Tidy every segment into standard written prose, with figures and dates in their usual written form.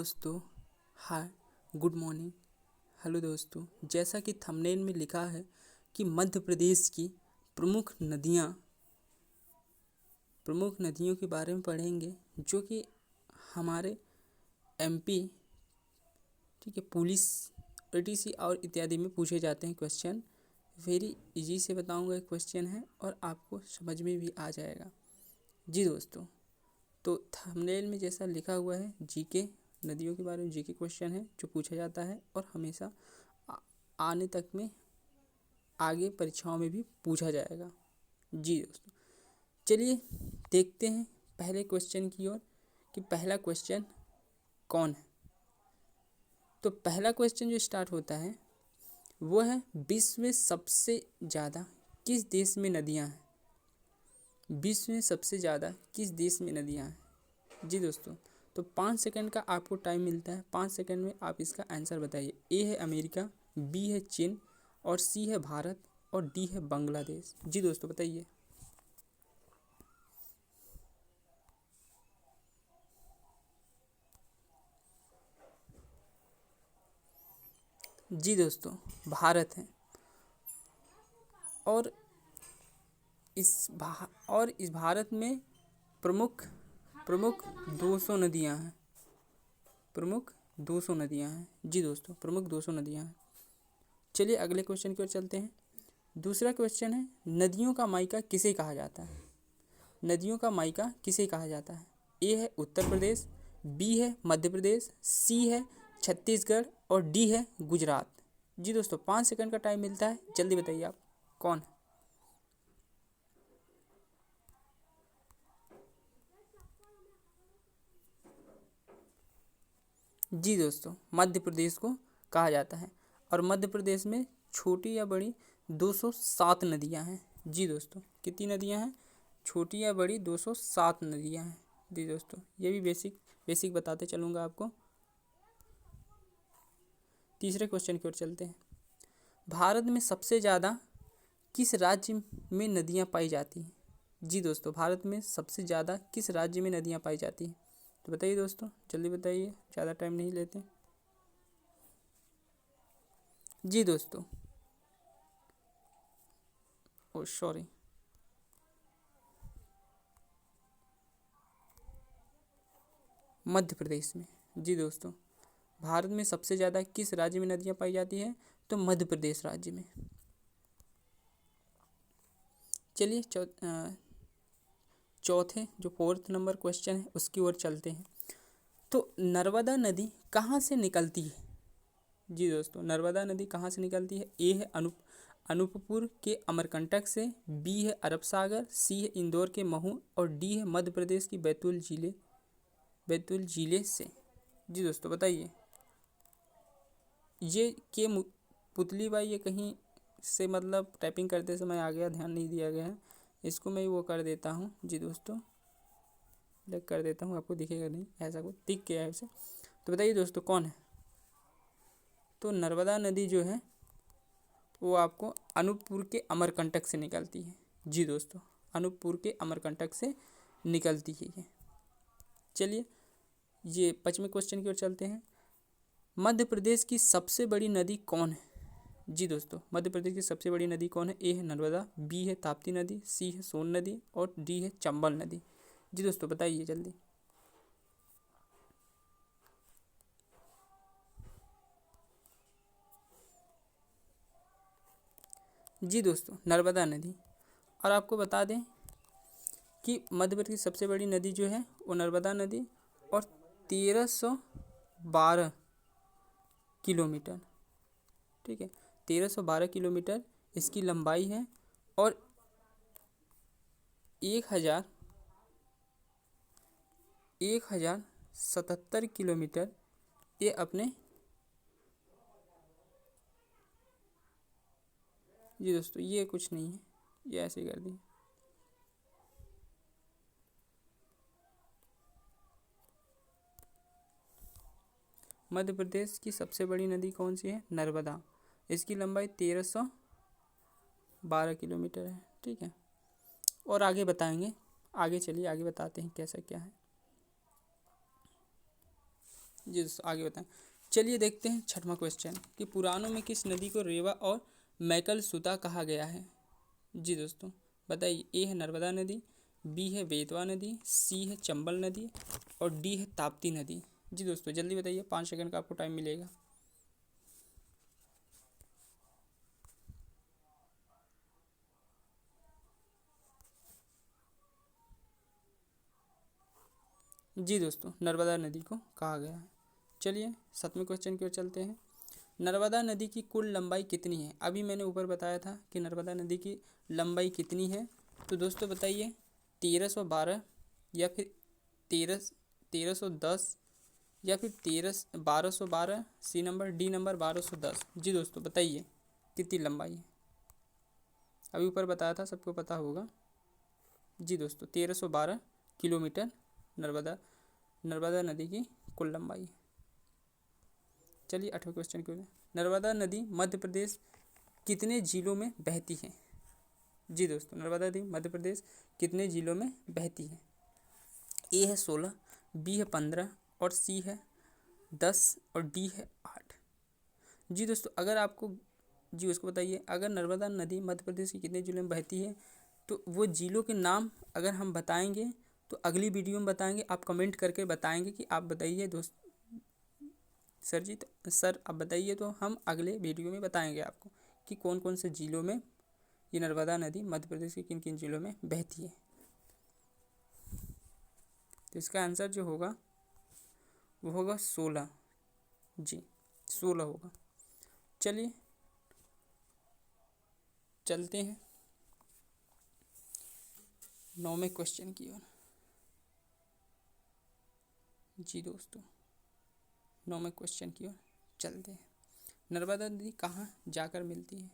दोस्तों, हाय, good morning. Hello दोस्तों, जैसा कि थंबनेल में लिखा है कि मध्य प्रदेश की प्रमुख नदियों के बारे में पढ़ेंगे, जो कि हमारे एमपी, ठीक है, पुलिस, एटीसी और इत्यादि में पूछे जाते हैं क्वेश्चन। वेरी इजी से बताऊंगा एक क्वेश्चन है और आपको समझ में भी आ जाएगा। जी दोस्तों, तो थंबनेल में जैसा लिखा हुआ है, जीके नदियों के बारे में जीके क्वेश्चन है जो पूछा जाता है और हमेशा आने तक में आगे परीक्षाओं में भी पूछा जाएगा। जी दोस्तों, चलिए देखते हैं पहले क्वेश्चन की ओर कि पहला क्वेश्चन कौन है। तो पहला क्वेश्चन जो स्टार्ट होता है वो है, विश्व में सबसे ज़्यादा किस देश में नदियाँ हैं? विश्व में सबसे ज़्यादा किस देश में नदियाँ हैं? जी दोस्तों, तो 5 सेकंड का आपको टाइम मिलता है। 5 सेकंड में आप इसका आंसर बताइए। ए है अमेरिका, बी है चीन और सी है भारत और डी है बांग्लादेश। जी दोस्तों बताइए। जी दोस्तों, भारत है। और इस भारत में प्रमुख प्रमुख 200 नदियां हैं। प्रमुख 200 नदियां हैं। जी दोस्तों, प्रमुख 200 नदियां हैं। चलिए अगले क्वेश्चन की ओर चलते हैं। दूसरा क्वेश्चन है, नदियों का मायका किसे कहा जाता है? नदियों का मायका किसे कहा जाता है? ए है उत्तर प्रदेश, बी है मध्य प्रदेश, सी है छत्तीसगढ़ और डी है गुजरात। जी दोस्तों, 5 सेकंड का टाइम मिलता है, जल्दी बताइए आप कौन है। जी दोस्तों, मध्य प्रदेश को कहा जाता है और मध्य प्रदेश में छोटी या बड़ी 207 नदियां हैं। जी दोस्तों, कितनी नदियां हैं? छोटी या बड़ी 207 नदियां हैं। जी दोस्तों, ये भी बेसिक बताते चलूँगा आपको। तीसरे क्वेश्चन की ओर चलते हैं। भारत में सबसे ज़्यादा किस राज्य में नदियाँ पाई जाती हैं? जी दोस्तों, भारत में सबसे ज़्यादा किस राज्य में नदियाँ पाई जाती हैं? तो बताइए दोस्तों, जल्दी बताइए, ज़्यादा टाइम नहीं लेते। जी दोस्तों, ओ सॉरी, मध्य प्रदेश में। जी दोस्तों, भारत में सबसे ज़्यादा किस राज्य में नदियाँ पाई जाती है? तो मध्य प्रदेश राज्य में। चलिए चौथे जो 4th नंबर क्वेश्चन है उसकी ओर चलते हैं। तो नर्मदा नदी कहाँ से निकलती है? जी दोस्तों, नर्मदा नदी कहाँ से निकलती है? ए है अनूपपुर के अमरकंटक से, बी है अरब सागर, सी है इंदौर के महू और डी है मध्य प्रदेश की बैतूल जिले से। जी दोस्तों बताइए। ये के पुतली बाई ये कहीं से मतलब टाइपिंग करते समय आ गया, ध्यान नहीं दिया गया है, इसको मैं वो कर देता हूँ। जी दोस्तों, लग कर देता हूँ, आपको दिखेगा नहीं, ऐसा कुछ दिख गया है इसे। तो बताइए दोस्तों कौन है? तो नर्मदा नदी जो है वो आपको अनूपपुर के अमरकंटक से निकलती है। जी दोस्तों, अनूपपुर के अमरकंटक से निकलती है ये। चलिए ये 5वें क्वेश्चन की ओर चलते हैं। मध्य प्रदेश की सबसे बड़ी नदी कौन है? जी दोस्तों, मध्य प्रदेश की सबसे बड़ी नदी कौन है? ए है नर्मदा, बी है ताप्ती नदी, सी है सोन नदी और डी है चंबल नदी। जी दोस्तों बताइए जल्दी। जी दोस्तों, नर्मदा नदी। और आपको बता दें कि मध्य प्रदेश की सबसे बड़ी नदी जो है वो नर्मदा नदी और 1312 किलोमीटर, ठीक है, 1312 किलोमीटर इसकी लंबाई है और 1077 किलोमीटर ये अपने। जी दोस्तों, ये कुछ नहीं है, ये ऐसे ही कर दी। मध्य प्रदेश की सबसे बड़ी नदी कौन सी है? नर्मदा। इसकी लंबाई 1312 किलोमीटर है, ठीक है। और आगे बताएंगे, आगे चलिए आगे बताते हैं कैसा क्या है। जी दोस्तों आगे बताएं। चलिए देखते हैं छठवां क्वेश्चन कि पुराणों में किस नदी को रेवा और मैकल सुता कहा गया है। जी दोस्तों बताइए। ए है नर्मदा नदी, बी है बेतवा नदी, सी है चंबल नदी और डी है ताप्ती नदी। जी दोस्तों जल्दी बताइए, 5 सेकंड का आपको टाइम मिलेगा। जी दोस्तों नर्मदा नदी को कहा गया है। चलिए 7वें क्वेश्चन की ओर चलते हैं। नर्मदा नदी की कुल लंबाई कितनी है। अभी मैंने ऊपर बताया था कि नर्मदा नदी की लंबाई कितनी है, तो दोस्तों बताइए 1312 या फिर 1310 या फिर 1212, सी नंबर, डी नंबर 1210। जी दोस्तों बताइए कितनी लंबाई है। अभी ऊपर बताया था, सबको पता होगा। जी दोस्तों 1312 किलोमीटर नर्मदा नर्मदा नदी की कुल लंबाई है। चलिए 8वें क्वेश्चन की ओर। नर्मदा नदी मध्य प्रदेश कितने जिलों में बहती है। जी दोस्तों नर्मदा नदी मध्य प्रदेश कितने जिलों में बहती है। ए है 16, बी है 15 और सी है 10 और डी है 8। जी दोस्तों अगर आपको, जी उसको बताइए, अगर नर्मदा नदी मध्य प्रदेश के कितने जिलों में बहती है, तो वो जिलों के नाम अगर हम बताएंगे तो अगली वीडियो में बताएंगे। आप कमेंट करके बताएंगे कि आप बताइए दोस्त सर जी, तो सर आप बताइए, तो हम अगले वीडियो में बताएंगे आपको कि कौन कौन से जिलों में ये नर्मदा नदी मध्य प्रदेश के किन किन जिलों में बहती है। तो इसका आंसर जो होगा वो होगा 16। जी 16 होगा। चलिए चलते हैं 9वें क्वेश्चन की ओर। जी दोस्तों 9वें क्वेश्चन की ओर चलते हैं। नर्मदा नदी कहाँ जाकर मिलती है।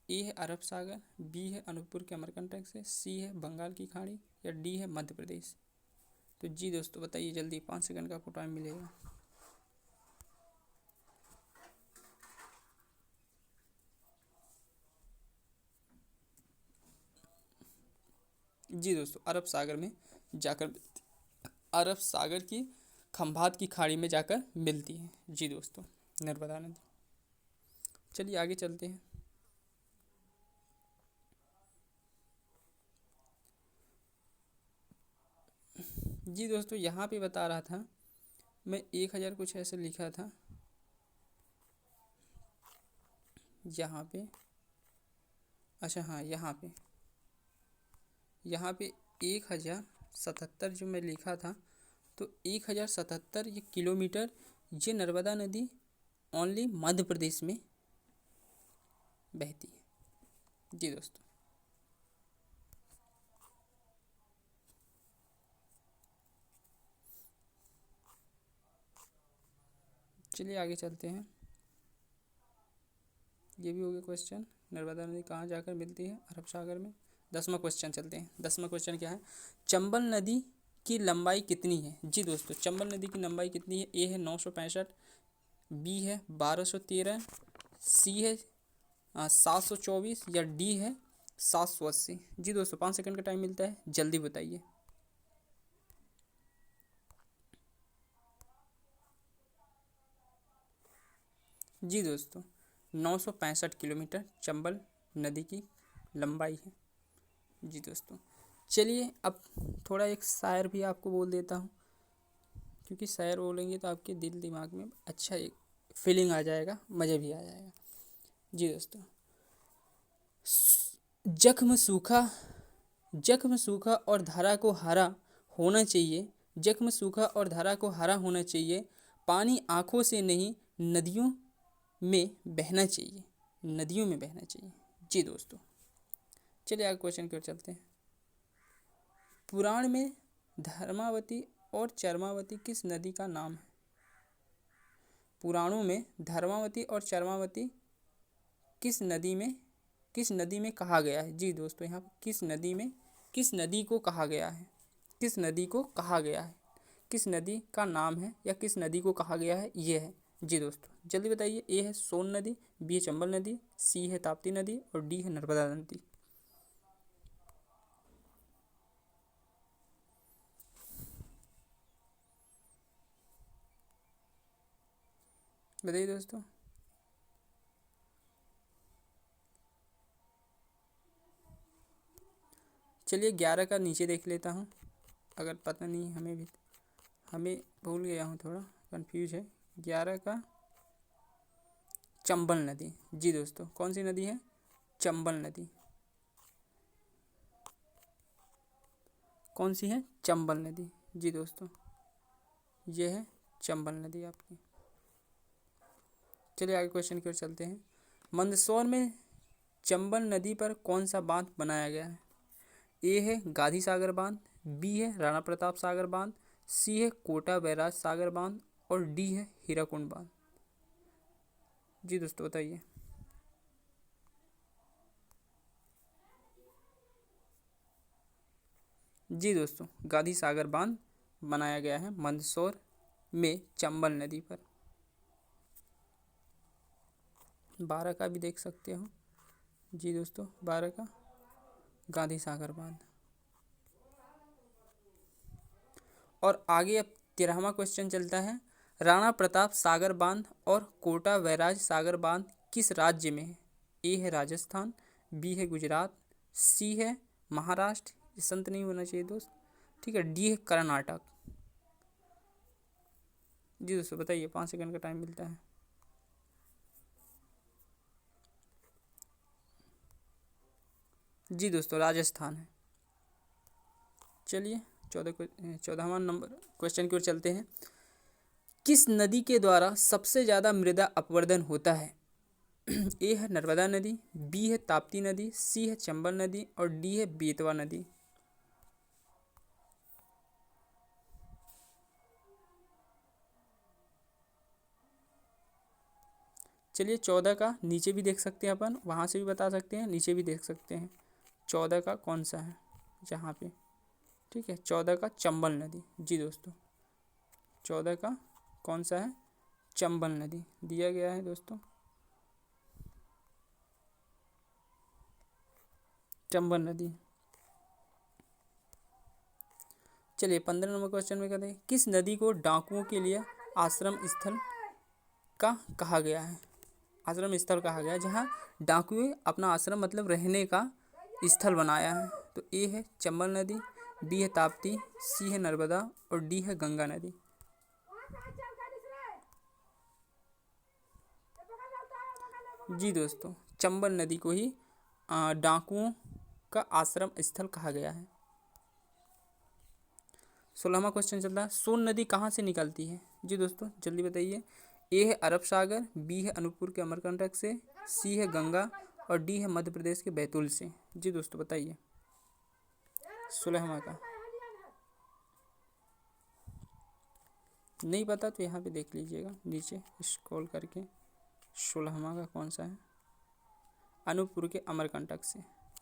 ए है अरब सागर, बी है अनूपपुर के अमरकंटक से, सी है बंगाल की खाड़ी या डी है मध्य प्रदेश। तो जी दोस्तों बताइए जल्दी, 5 सेकंड का आपको टाइम मिलेगा। जी दोस्तों अरब सागर में जाकर, अरब सागर की खंभात की खाड़ी में जाकर मिलती है। जी दोस्तों नर्मदा नदी। चलिए आगे चलते हैं। जी दोस्तों यहाँ पे बता रहा था मैं, 1000 कुछ ऐसे लिखा था यहाँ पे। अच्छा हाँ यहाँ पे 1077 जो मैं लिखा था, तो 1077 ये किलोमीटर ये नर्मदा नदी ओनली मध्य प्रदेश में बहती है। जी दोस्तों चलिए आगे चलते हैं। ये भी हो गया क्वेश्चन, नर्मदा नदी कहाँ जाकर मिलती है, अरब सागर में। 10वां क्वेश्चन चलते हैं। 10वां क्वेश्चन क्या है, चंबल नदी की लंबाई कितनी है। जी दोस्तों चंबल नदी की लंबाई कितनी है। ए है 965, बी है 1213, सी है 724 या डी है 780। जी दोस्तों 5 सेकंड का टाइम मिलता है, जल्दी बताइए। जी दोस्तों 965 किलोमीटर चंबल नदी की लंबाई है। जी दोस्तों चलिए अब थोड़ा एक शायर भी आपको बोल देता हूँ, क्योंकि शायर बोलेंगे तो आपके दिल दिमाग में अच्छा एक फीलिंग आ जाएगा, मज़ा भी आ जाएगा। जी दोस्तों, जख्म सूखा, जख्म सूखा और धारा को हरा होना चाहिए, जख्म सूखा और धारा को हरा होना चाहिए, पानी आँखों से नहीं नदियों में बहना चाहिए, नदियों में बहना चाहिए। जी दोस्तों चलिए आगे क्वेश्चन की ओर चलते हैं। पुराण में धर्मावती और चर्मावती किस नदी का नाम है। पुराणों में धर्मावती और चर्मावती किस नदी में कहा गया है। जी दोस्तों यहाँ पर किस नदी में, किस नदी को कहा गया है, किस नदी को कहा गया है, किस नदी का नाम है या किस नदी को कहा गया है, ये है। जी दोस्तों जल्दी बताइए। ए है सोन नदी, बी है चंबल नदी, सी है ताप्ती नदी और डी है नर्मदा नदी। बताइए दोस्तों। चलिए 11 का नीचे देख लेता हूँ, अगर पता नहीं हमें भी, हमें भूल गया हूँ, थोड़ा कंफ्यूज है। 11 का चंबल नदी। जी दोस्तों, कौन सी नदी है? चंबल नदी। कौन सी है? चंबल नदी। जी दोस्तों, ये है चंबल नदी आपकी। चलिए आगे क्वेश्चन की ओर चलते हैं। मंदसौर में चंबल नदी पर कौन सा बांध बनाया गया है? ए है गांधी सागर बांध, बी है राणा प्रताप सागर बांध, सी है कोटा बैराज सागर बांध और डी है हीराकुंड बांध। जी दोस्तों बताइए। जी दोस्तों, गांधी सागर बांध बनाया गया है मंदसौर में चंबल नदी पर। 12 का भी देख सकते हो। जी दोस्तों, 12 का गांधी सागर बांध। और आगे अब 13वां क्वेश्चन चलता है। राणा प्रताप सागर बांध और कोटा बैराज सागर बांध किस राज्य में है? ए है राजस्थान, बी है गुजरात, सी है महाराष्ट्र, ये संत नहीं होना चाहिए दोस्त, ठीक है, डी है कर्नाटक। जी दोस्तों बताइए, 5 सेकंड का टाइम मिलता है। जी दोस्तों, राजस्थान है। चलिए 14वां नंबर क्वेश्चन की ओर चलते हैं। किस नदी के द्वारा सबसे ज़्यादा मृदा अपवर्धन होता है? ए है नर्मदा नदी, बी है ताप्ती नदी, सी है चंबल नदी और डी है बेतवा नदी। चलिए 14 का नीचे भी देख सकते हैं अपन, वहाँ से भी बता सकते हैं, नीचे भी देख सकते हैं। 14 का कौन सा है जहाँ पे, ठीक है, 14 का चंबल नदी। जी दोस्तों, 14 का कौन सा है? चंबल नदी दिया गया है दोस्तों, चंबल नदी। चलिए 15 नंबर क्वेश्चन में कहते हैं, किस नदी को डाकुओं के लिए आश्रम स्थल का कहा गया है? आश्रम स्थल कहा गया है जहाँ डाकुए अपना आश्रम मतलब रहने का स्थल बनाया है। तो ए है चंबल नदी, बी है ताप्ती, सी है नर्मदा और डी है गंगा नदी। जी दोस्तों, चंबल नदी को ही डाकुओं का आश्रम स्थल कहा गया है। 16वां क्वेश्चन चल रहा है, सोन नदी कहाँ से निकलती है? जी दोस्तों जल्दी बताइए। ए है अरब सागर, बी है अनूपपुर के अमरकंटक से, सी है गंगा और डी है मध्य प्रदेश के बैतूल से। जी दोस्तों बताइए। 16वां का नहीं पता तो यहाँ पे देख लीजिएगा नीचे स्क्रॉल करके। 16वां का कौन सा है? अनूपपुर के अमरकंटक से।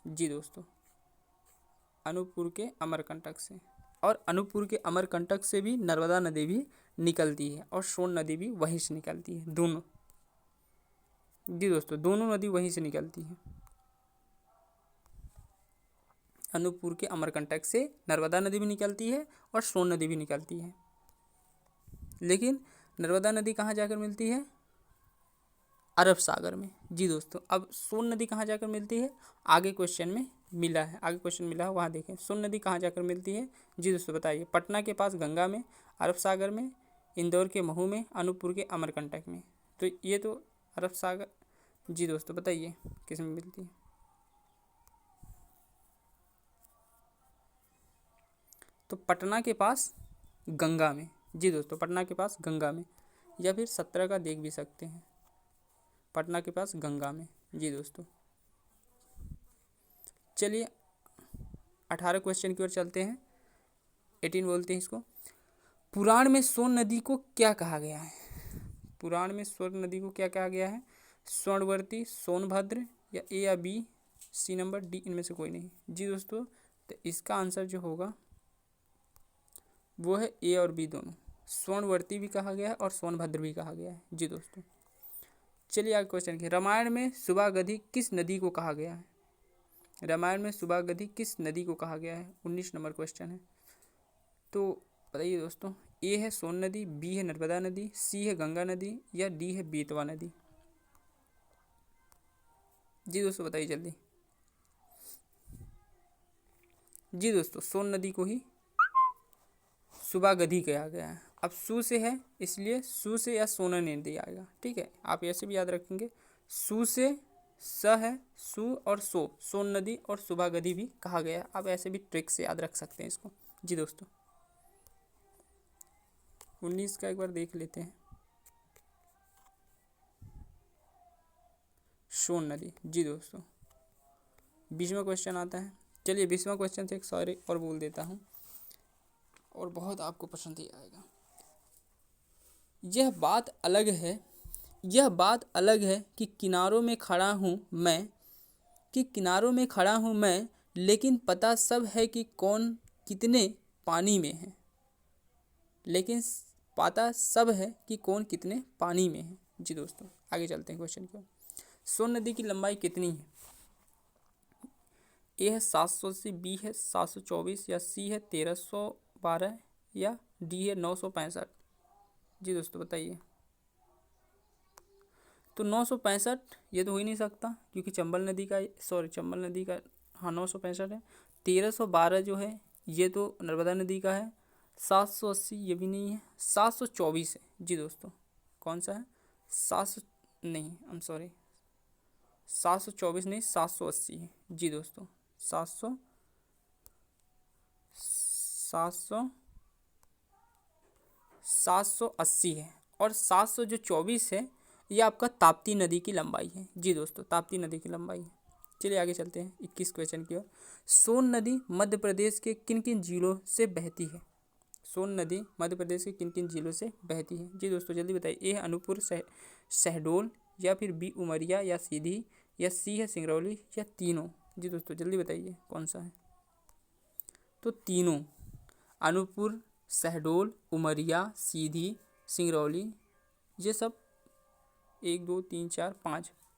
जी दोस्तों, अनूपपुर के अमरकंटक से। और अनूपपुर के अमरकंटक से भी नर्मदा नदी भी निकलती है और सोन नदी भी वहीं से निकलती है, दोनों। जी दोस्तों, दोनों नदी वहीं से निकलती है। अनूपपुर के अमरकंटक से नर्मदा नदी भी निकलती है और सोन नदी भी निकलती है। लेकिन नर्मदा नदी कहाँ जाकर मिलती है? अरब सागर में। जी दोस्तों, अब सोन नदी कहाँ जाकर मिलती है? आगे क्वेश्चन में मिला है, आगे क्वेश्चन मिला है, वहाँ देखें सोन नदी कहाँ जाकर मिलती है। जी दोस्तों बताइए। पटना के पास गंगा में, अरब सागर में, इंदौर के महू में, अनूपपुर के अमरकंटक में। तो ये तो अरब सागर। जी दोस्तों बताइए किस में मिलती है? तो पटना के पास गंगा में। जी दोस्तों, पटना के पास गंगा में, या फिर 17 का देख भी सकते हैं, पटना के पास गंगा में। जी दोस्तों, चलिए 18 क्वेश्चन की ओर चलते हैं। 18 बोलते हैं इसको। पुराण में सोन नदी को क्या कहा गया है? पुराण में सोन नदी को क्या कहा गया है? स्वर्णवती, सोनभद्र या ए या बी, सी नंबर, डी इनमें से कोई नहीं। जी दोस्तों, तो इसका आंसर जो होगा वो है ए और बी दोनों। स्वर्णवती भी कहा गया है और सोनभद्र भी कहा गया है। जी दोस्तों, चलिए आगे क्वेश्चन की। रामायण में सुबागधी किस नदी को कहा गया है? रामायण में सुबागधी किस नदी को कहा गया है? 19 नंबर क्वेश्चन है। तो बताइए दोस्तों, ए है सोन नदी, बी है नर्मदा नदी, सी है गंगा नदी या डी है बेतवा नदी। जी दोस्तों बताइए जल्दी। जी दोस्तों सोन नदी को ही सुबागधी कहा गया है। अब सु से है इसलिए सु से या सोना नदी आएगा, ठीक है। आप ऐसे भी याद रखेंगे, सु से स है, सु और सोन नदी और सुबागधी भी कहा गया है। आप ऐसे भी ट्रिक से याद रख सकते हैं इसको। जी दोस्तों 19 का एक बार देख लेते हैं। सोन नदी। जी दोस्तों 20वां क्वेश्चन आता है। चलिए 20वां क्वेश्चन से एक सॉरी और बोल देता हूँ और बहुत आपको पसंद ही आएगा। यह बात अलग है कि किनारों में खड़ा हूँ मैं, लेकिन पता सब है कि कौन कितने पानी में है। जी दोस्तों आगे चलते हैं क्वेश्चन की ओर। सोन नदी की लंबाई कितनी है? ए है 780, बी है 724 या सी है 1312 या डी है 965। जी दोस्तों बताइए। तो 965 ये तो हो ही नहीं सकता क्योंकि चंबल नदी का हाँ 965 है। 1312 जो है ये तो नर्मदा नदी का है। 780 ये भी नहीं है। 724 है। जी दोस्तों कौन सा है? 724 नहीं 780 है। जी दोस्तों 780 है। और 724 है ये आपका ताप्ती नदी की लंबाई है। जी दोस्तों ताप्ती नदी की लंबाई है। चलिए आगे चलते हैं 21 क्वेश्चन की ओर। सोन नदी मध्य प्रदेश के किन किन जिलों से बहती है? जी दोस्तों जल्दी बताइए। ए है अनूपपुर शहडोल या फिर बी उमरिया या सीधी या सी है सिंगरौली या तीनों। जी दोस्तों जल्दी बताइए कौन सा है। तो तीनों, अनूपपुर, शहडोल, उमरिया, सीधी, सिंगरौली, ये सब 1 2 3 4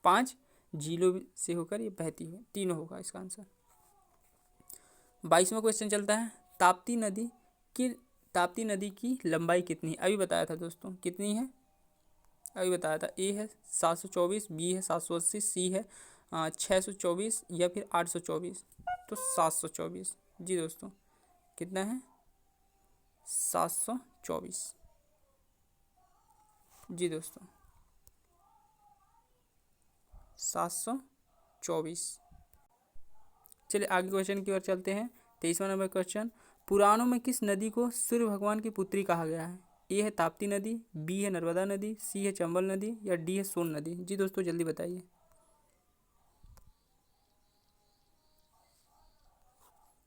5 जिलों से होकर ये बहती है। तीनों होगा इसका आंसर। 22वां क्वेश्चन चलता है। ताप्ती नदी की लंबाई कितनी है? अभी बताया था दोस्तों कितनी है, अभी बताया था। ए है 724, बी है 780, सी है 624 या फिर 824। तो 724। जी दोस्तों कितना है? 724। जी दोस्तों 724। चलिए आगे क्वेश्चन की ओर चलते हैं। 23वां नंबर क्वेश्चन। पुराणों में किस नदी को सूर्य भगवान की पुत्री कहा गया है? ए है ताप्ती नदी, बी है नर्मदा नदी, सी है चंबल नदी या डी है सोन नदी। जी दोस्तों जल्दी बताइए।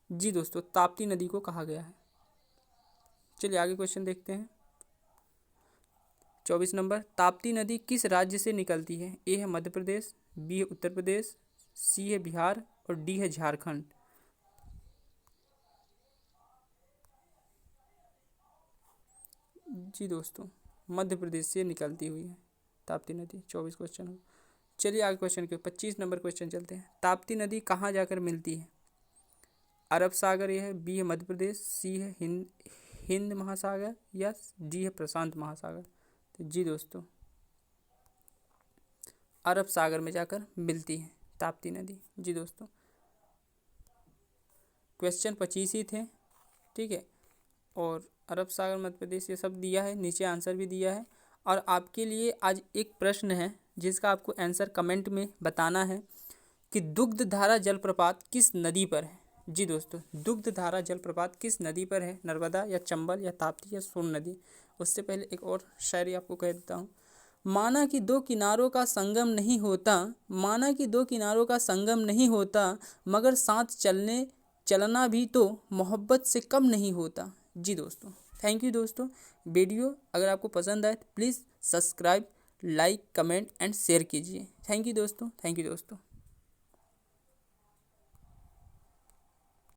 जी दोस्तों ताप्ती नदी को कहा गया है। चलिए आगे क्वेश्चन देखते हैं। 24 नंबर। ताप्ती नदी किस राज्य से निकलती है? ए है मध्य प्रदेश, बी है उत्तर प्रदेश, सी है बिहार और डी है झारखंड। जी दोस्तों मध्य प्रदेश से निकलती हुई है ताप्ती नदी। 24 क्वेश्चन हो। चलिए आगे क्वेश्चन के 25 नंबर क्वेश्चन चलते हैं। ताप्ती नदी कहाँ जाकर मिलती है? अरब सागर ये है, बी है मध्य प्रदेश, सी है हिंद महासागर या डी है प्रशांत महासागर। तो जी दोस्तों अरब सागर में जाकर मिलती है ताप्ती नदी। जी दोस्तों क्वेश्चन 25 ही थे, ठीक है। और अरब सागर मध्य प्रदेश ये सब दिया है, नीचे आंसर भी दिया है। और आपके लिए आज एक प्रश्न है जिसका आपको आंसर कमेंट में बताना है कि दुग्धधारा जलप्रपात किस नदी पर है? जी दोस्तों दुग्धधारा जलप्रपात किस नदी पर है? नर्मदा या चंबल या ताप्ती या सोन नदी। उससे पहले एक और शायरी आपको कह देता हूँ। माना कि दो किनारों का संगम नहीं होता, मगर साथ चलना भी तो मोहब्बत से कम नहीं होता। जी दोस्तों थैंक यू दोस्तों। वीडियो अगर आपको पसंद आए तो please subscribe, like, comment and share कीजिए। थैंक यू दोस्तों।